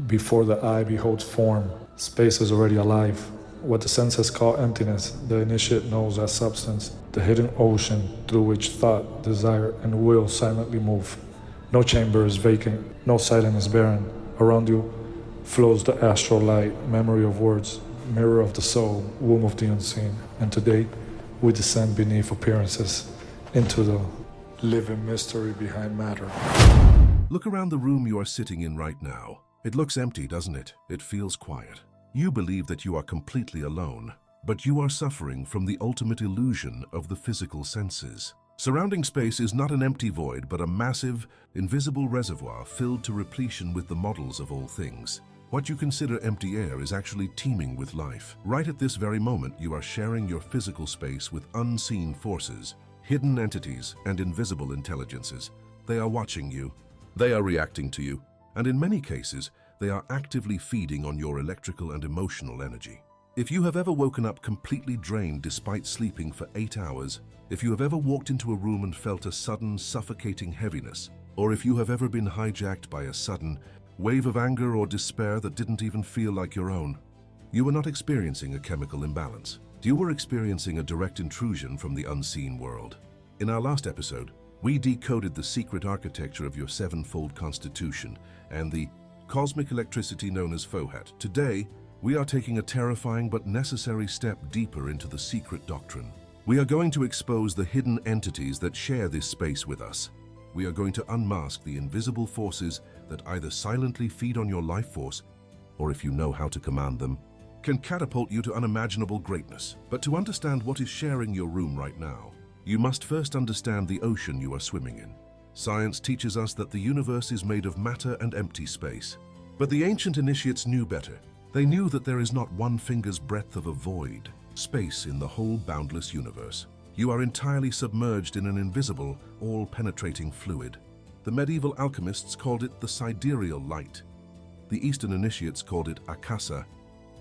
Before the eye beholds form, space is already alive. What the senses call emptiness, the initiate knows as substance, the hidden ocean through which thought, desire, and will silently move. No chamber is vacant, no silence is barren. Around you flows the astral light, memory of words, mirror of the soul, womb of the unseen. And today, we descend beneath appearances into the living mystery behind matter. Look around the room you are sitting in right now. It looks empty, doesn't it? It feels quiet. You believe that you are completely alone, but you are suffering from the ultimate illusion of the physical senses. Surrounding space is not an empty void, but a massive, invisible reservoir filled to repletion with the models of all things. What you consider empty air is actually teeming with life. Right at this very moment, you are sharing your physical space with unseen forces, hidden entities, and invisible intelligences. They are watching you. They are reacting to you. And in many cases, they are actively feeding on your electrical and emotional energy. If you have ever woken up completely drained despite sleeping for 8 hours, if you have ever walked into a room and felt a sudden, suffocating heaviness, or if you have ever been hijacked by a sudden wave of anger or despair that didn't even feel like your own, you were not experiencing a chemical imbalance. You were experiencing a direct intrusion from the unseen world. In our last episode, we decoded the secret architecture of your sevenfold constitution and the cosmic electricity known as Fohat. Today, we are taking a terrifying but necessary step deeper into the Secret Doctrine. We are going to expose the hidden entities that share this space with us. We are going to unmask the invisible forces that either silently feed on your life force, or if you know how to command them, can catapult you to unimaginable greatness. But to understand what is sharing your room right now, you must first understand the ocean you are swimming in. Science teaches us that the universe is made of matter and empty space. But the ancient initiates knew better. They knew that there is not one finger's breadth of a void, space in the whole boundless universe. You are entirely submerged in an invisible, all-penetrating fluid. The medieval alchemists called it the sidereal light. The Eastern initiates called it akasa,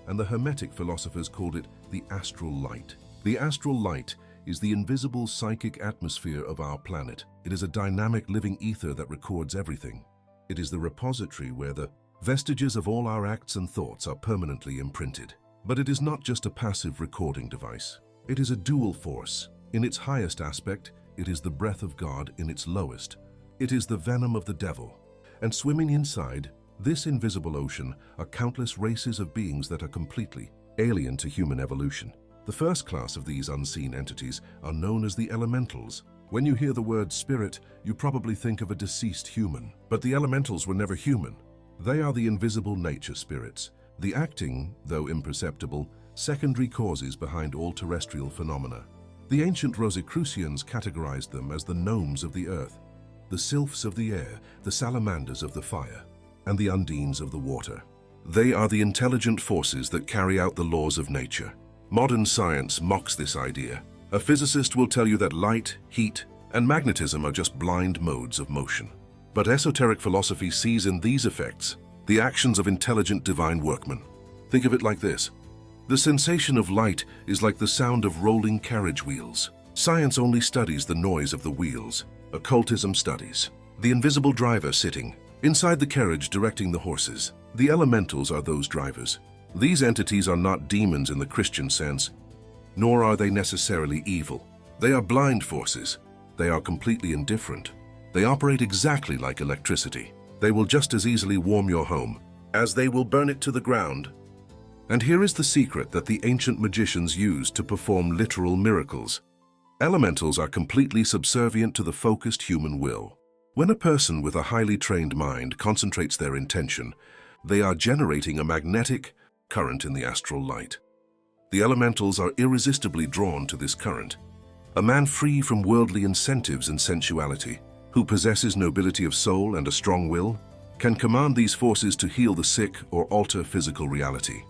and the Hermetic philosophers called it the astral light. The astral light is the invisible psychic atmosphere of our planet. It is a dynamic living ether that records everything. It is the repository where the vestiges of all our acts and thoughts are permanently imprinted. But it is not just a passive recording device. It is a dual force. In its highest aspect, it is the breath of God. In its lowest, it is the venom of the devil. And swimming inside this invisible ocean are countless races of beings that are completely alien to human evolution. The first class of these unseen entities are known as the Elementals. When you hear the word spirit, you probably think of a deceased human. But the Elementals were never human. They are the invisible nature spirits, the acting, though imperceptible, secondary causes behind all terrestrial phenomena. The ancient Rosicrucians categorized them as the gnomes of the earth, the sylphs of the air, the salamanders of the fire, and the undines of the water. They are the intelligent forces that carry out the laws of nature. Modern science mocks this idea. A physicist will tell you that light, heat, and magnetism are just blind modes of motion. But esoteric philosophy sees in these effects the actions of intelligent divine workmen. Think of it like this. The sensation of light is like the sound of rolling carriage wheels. Science only studies the noise of the wheels. Occultism studies the invisible driver sitting inside the carriage directing the horses. The elementals are those drivers. These entities are not demons in the Christian sense, nor are they necessarily evil. They are blind forces. They are completely indifferent. They operate exactly like electricity. They will just as easily warm your home as they will burn it to the ground. And here is the secret that the ancient magicians used to perform literal miracles. Elementals are completely subservient to the focused human will. When a person with a highly trained mind concentrates their intention, they are generating a magnetic current in the astral light. The elementals are irresistibly drawn to this current. A man free from worldly incentives and sensuality, who possesses nobility of soul and a strong will, can command these forces to heal the sick or alter physical reality.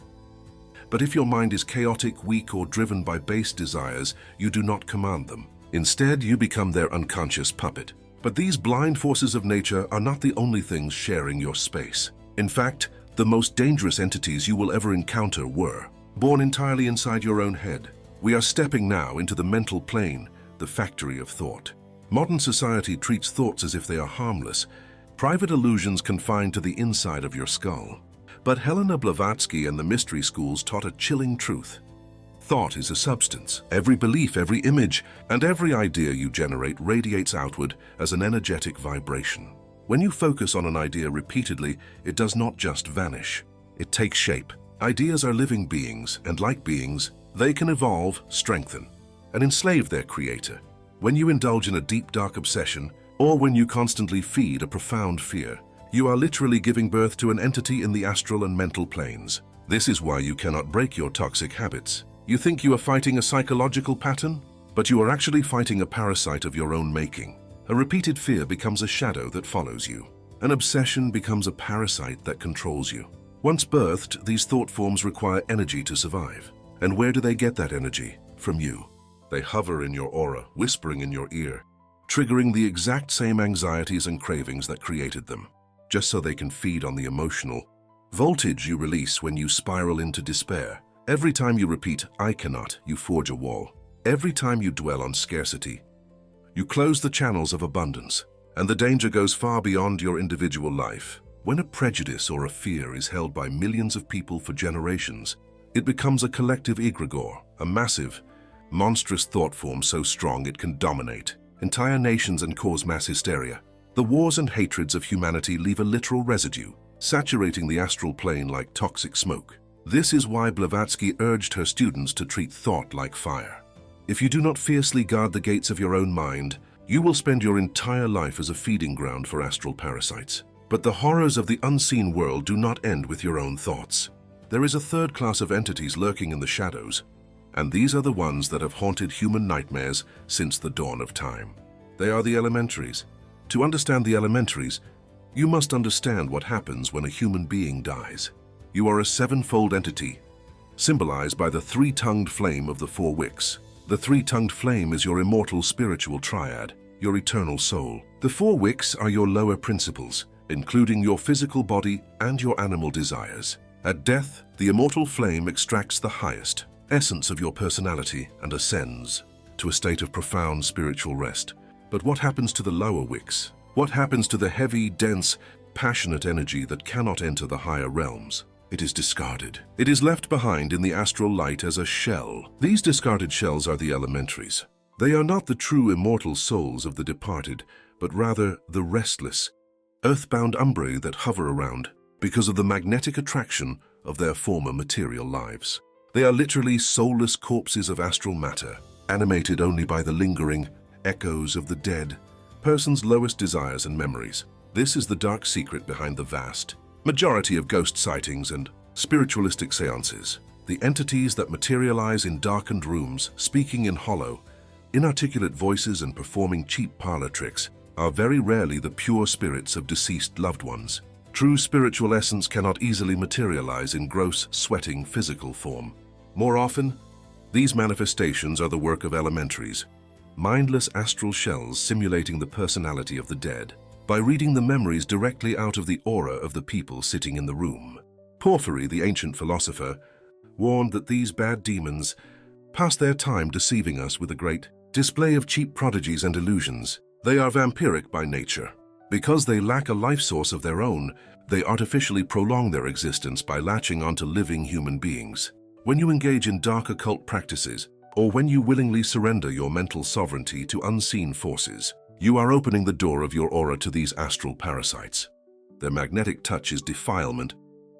But if your mind is chaotic, weak, or driven by base desires, you do not command them. Instead, you become their unconscious puppet. But these blind forces of nature are not the only things sharing your space. In fact, the most dangerous entities you will ever encounter were born entirely inside your own head. We are stepping now into the mental plane, the factory of thought. Modern society treats thoughts as if they are harmless, private illusions confined to the inside of your skull. But Helena Blavatsky and the mystery schools taught a chilling truth. Thought is a substance. Every belief, every image, and every idea you generate radiates outward as an energetic vibration. When you focus on an idea repeatedly, it does not just vanish. It takes shape. Ideas are living beings, and like beings, they can evolve, strengthen, and enslave their creator. When you indulge in a deep, dark obsession, or when you constantly feed a profound fear, you are literally giving birth to an entity in the astral and mental planes. This is why you cannot break your toxic habits. You think you are fighting a psychological pattern, but you are actually fighting a parasite of your own making. A repeated fear becomes a shadow that follows you. An obsession becomes a parasite that controls you. Once birthed, these thought forms require energy to survive. And where do they get that energy? From you. They hover in your aura, whispering in your ear, triggering the exact same anxieties and cravings that created them, just so they can feed on the emotional voltage you release when you spiral into despair. Every time you repeat, "I cannot," you forge a wall. Every time you dwell on scarcity, you close the channels of abundance, and the danger goes far beyond your individual life. When a prejudice or a fear is held by millions of people for generations, it becomes a collective egregore, a massive, monstrous thought form so strong it can dominate entire nations and cause mass hysteria. The wars and hatreds of humanity leave a literal residue, saturating the astral plane like toxic smoke. This is why Blavatsky urged her students to treat thought like fire. If you do not fiercely guard the gates of your own mind, you will spend your entire life as a feeding ground for astral parasites. But the horrors of the unseen world do not end with your own thoughts. There is a third class of entities lurking in the shadows, and these are the ones that have haunted human nightmares since the dawn of time. They are the Elementaries. To understand the Elementaries, you must understand what happens when a human being dies. You are a sevenfold entity, symbolized by the three-tongued flame of the four wicks. The three-tongued flame is your immortal spiritual triad, your eternal soul. The four wicks are your lower principles, including your physical body and your animal desires. At death, the immortal flame extracts the highest essence of your personality and ascends to a state of profound spiritual rest. But what happens to the lower wicks? What happens to the heavy, dense, passionate energy that cannot enter the higher realms? It is discarded. It is left behind in the astral light as a shell. These discarded shells are the Elementaries. They are not the true immortal souls of the departed, but rather the restless, earthbound umbrae that hover around because of the magnetic attraction of their former material lives. They are literally soulless corpses of astral matter, animated only by the lingering echoes of the dead person's lowest desires and memories. This is the dark secret behind the vast majority of ghost sightings and spiritualistic seances. The entities that materialize in darkened rooms, speaking in hollow, inarticulate voices and performing cheap parlor tricks are very rarely the pure spirits of deceased loved ones. True spiritual essence cannot easily materialize in gross, sweating physical form. More often, these manifestations are the work of Elementaries, mindless astral shells simulating the personality of the dead, by reading the memories directly out of the aura of the people sitting in the room. Porphyry, the ancient philosopher, warned that these bad demons pass their time deceiving us with a great display of cheap prodigies and illusions. They are vampiric by nature. Because they lack a life source of their own, they artificially prolong their existence by latching onto living human beings. When you engage in dark occult practices, or when you willingly surrender your mental sovereignty to unseen forces, you are opening the door of your aura to these astral parasites. Their magnetic touch is defilement,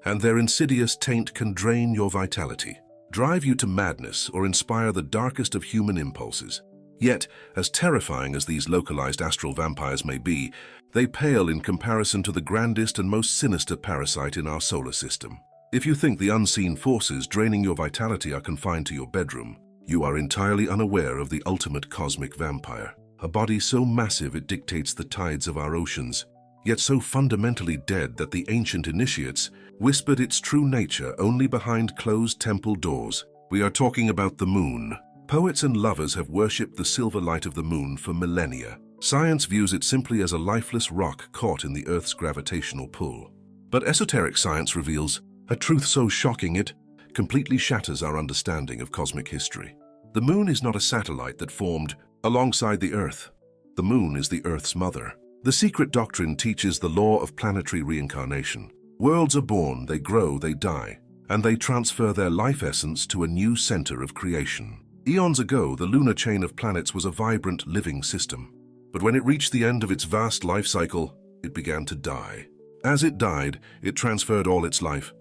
and their insidious taint can drain your vitality, drive you to madness, or inspire the darkest of human impulses. Yet, as terrifying as these localized astral vampires may be, they pale in comparison to the grandest and most sinister parasite in our solar system. If you think the unseen forces draining your vitality are confined to your bedroom, you are entirely unaware of the ultimate cosmic vampire. A body so massive it dictates the tides of our oceans, yet so fundamentally dead that the ancient initiates whispered its true nature only behind closed temple doors. We are talking about the moon. Poets and lovers have worshipped the silver light of the moon for millennia. Science views it simply as a lifeless rock caught in the Earth's gravitational pull. But esoteric science reveals a truth so shocking it completely shatters our understanding of cosmic history. The moon is not a satellite that formed alongside the Earth. The moon is the Earth's mother. The Secret Doctrine teaches the law of planetary reincarnation. Worlds are born, they grow, they die, and they transfer their life essence to a new center of creation. Eons ago, the lunar chain of planets was a vibrant, living system. But when it reached the end of its vast life cycle, it began to die. As it died, it transferred all its life,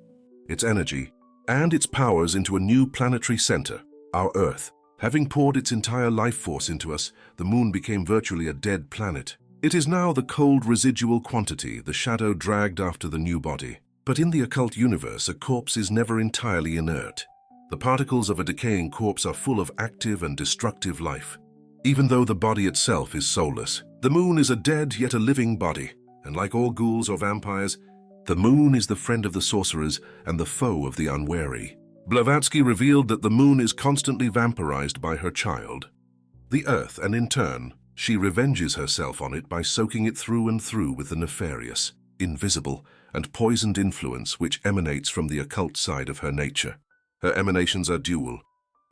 its energy, and its powers into a new planetary center, our Earth. Having poured its entire life force into us, the Moon became virtually a dead planet. It is now the cold residual quantity, the shadow dragged after the new body. But in the occult universe, a corpse is never entirely inert. The particles of a decaying corpse are full of active and destructive life. Even though the body itself is soulless, the Moon is a dead yet a living body. And like all ghouls or vampires, the Moon is the friend of the sorcerers and the foe of the unwary. Blavatsky revealed that the Moon is constantly vampirized by her child, the Earth, and in turn, she revenges herself on it by soaking it through and through with the nefarious, invisible, and poisoned influence which emanates from the occult side of her nature. Her emanations are dual.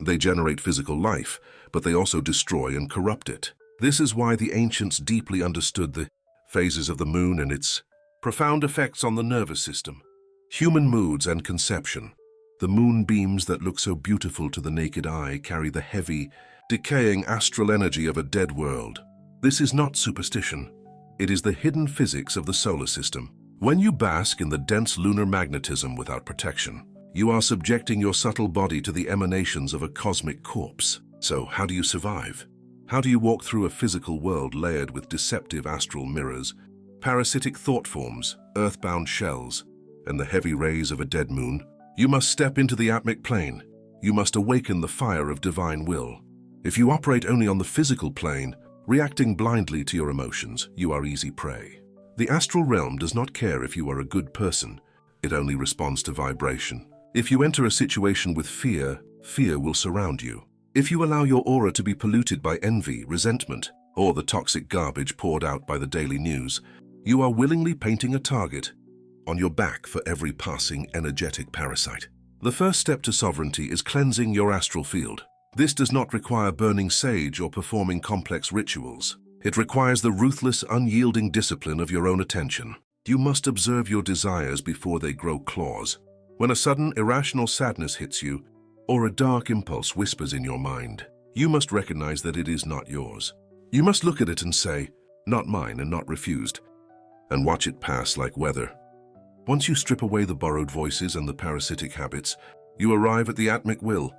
They generate physical life, but they also destroy and corrupt it. This is why the ancients deeply understood the phases of the Moon and its profound effects on the nervous system, human moods, and conception. The moonbeams that look so beautiful to the naked eye carry the heavy, decaying astral energy of a dead world. This is not superstition. It is the hidden physics of the solar system. When you bask in the dense lunar magnetism without protection, you are subjecting your subtle body to the emanations of a cosmic corpse. So how do you survive? How do you walk through a physical world layered with deceptive astral mirrors, parasitic thought forms, earthbound shells, and the heavy rays of a dead moon? You must step into the Atmic plane. You must awaken the fire of divine will. If you operate only on the physical plane, reacting blindly to your emotions, you are easy prey. The astral realm does not care if you are a good person. It only responds to vibration. If you enter a situation with fear, fear will surround you. If you allow your aura to be polluted by envy, resentment, or the toxic garbage poured out by the daily news, you are willingly painting a target on your back for every passing energetic parasite. The first step to sovereignty is cleansing your astral field. This does not require burning sage or performing complex rituals. It requires the ruthless, unyielding discipline of your own attention. You must observe your desires before they grow claws. When a sudden, irrational sadness hits you, or a dark impulse whispers in your mind, you must recognize that it is not yours. You must look at it and say, "Not mine," and not refused, and watch it pass like weather. Once you strip away the borrowed voices and the parasitic habits, you arrive at the Atmic Will.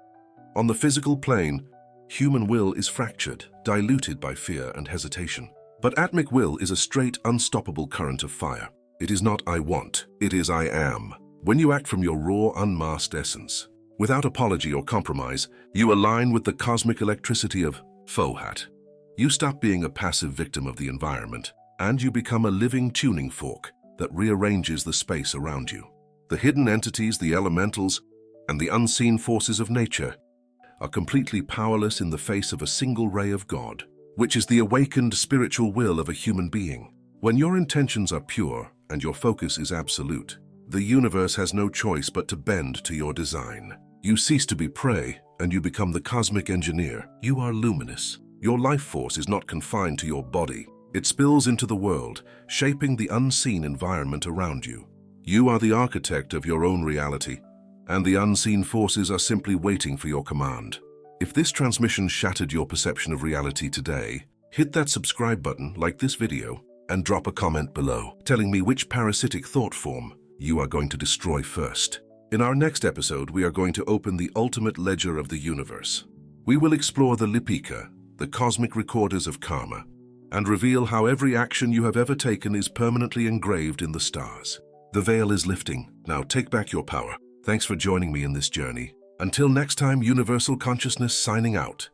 On the physical plane, human will is fractured, diluted by fear and hesitation. But Atmic Will is a straight, unstoppable current of fire. It is not "I want," it is "I am." When you act from your raw, unmasked essence, without apology or compromise, you align with the cosmic electricity of Fohat. You stop being a passive victim of the environment, and you become a living tuning fork that rearranges the space around you. The hidden entities, the elementals, and the unseen forces of nature are completely powerless in the face of a single ray of God, which is the awakened spiritual will of a human being. When your intentions are pure and your focus is absolute, the universe has no choice but to bend to your design. You cease to be prey and you become the cosmic engineer. You are luminous. Your life force is not confined to your body. It spills into the world, shaping the unseen environment around you. You are the architect of your own reality, and the unseen forces are simply waiting for your command. If this transmission shattered your perception of reality today, hit that subscribe button, like this video, and drop a comment below, telling me which parasitic thought form you are going to destroy first. In our next episode, we are going to open the ultimate ledger of the universe. We will explore the Lipika, the cosmic recorders of karma, and reveal how every action you have ever taken is permanently engraved in the stars. The veil is lifting. Now take back your power. Thanks for joining me in this journey. Until next time, Universal Consciousness signing out.